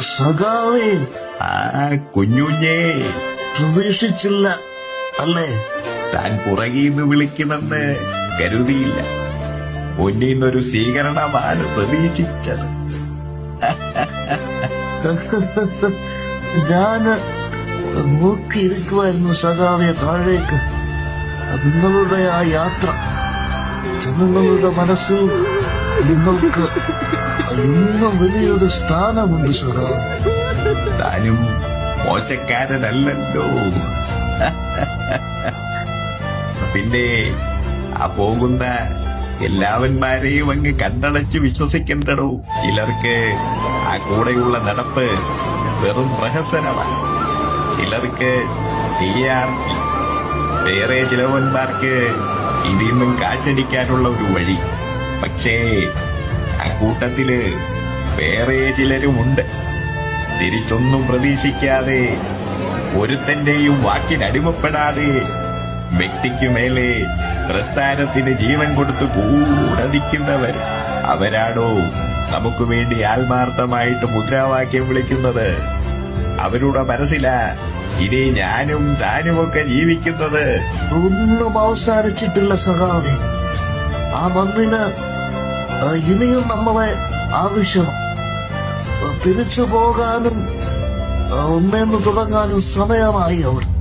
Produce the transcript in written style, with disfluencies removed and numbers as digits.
സഖാവേ, കുഞ്ഞുഞ്ഞേ, പ്രതീക്ഷിച്ചില്ല അല്ലേ? താൻ പുറകീന്ന് വിളിക്കുമെന്ന് കരുതിയില്ല. മുന്നീന്നൊരു സ്വീകരണമാണ് പ്രതീക്ഷിച്ചത്. ഞാന് നോക്കിയിരിക്കുമായിരുന്നു സഖാവെ താഴേക്ക്. നിങ്ങളുടെ ആ യാത്ര, ജനങ്ങളുടെ മനസ്സിൽ നിങ്ങൾക്ക് ഇന്നും വലിയൊരു സ്ഥാനമുണ്ട് സഖാവ്. താനും മോശക്കാരനല്ലല്ലോ. പിന്നെ ആ പോകുന്ന എല്ലാവന്മാരെയും അങ്ങ് കണ്ണടച്ച് വിശ്വസിക്കണ്ടടോ. ചിലർക്ക് ആ കൂടെയുള്ള നടപ്പ് വെറും പ്രഹസനമാണ്. ചിലർക്ക് TRP. വേറെ ചിലവന്മാർക്ക് ഇതിൽ നിന്നും കാശടിക്കാനുള്ള ഒരു വഴി. പക്ഷേ ആ കൂട്ടത്തില് വേറെ ചിലരുമുണ്ട്. തിരിച്ചൊന്നും പ്രതീക്ഷിക്കാതെ, ഒരുത്തന്റെയും വാക്കിനടിമപ്പെടാതെ, വ്യക്തിക്കു മേലെ പ്രസ്ഥാനത്തിന് ജീവൻ കൊടുത്ത് കൂടെ നിൽക്കുന്നവർ. അവരാണോ നമുക്ക് വേണ്ടി ആത്മാർത്ഥമായിട്ട് മുദ്രാവാക്യം വിളിക്കുന്നത്. അവരുടെ മനസ്സിലാ ഇനി ഞാനും താനുമൊക്കെ ജീവിക്കുന്നത്. ഒന്നും അവസാനിച്ചിട്ടില്ല സഖാവെ. ആ മണ്ണിന് ഇനിയും നമ്മളെ ആവശ്യം. തിരിച്ചു പോകാനും ഒന്നേന്ന് തുടങ്ങാനും സമയമായി അവിടെ.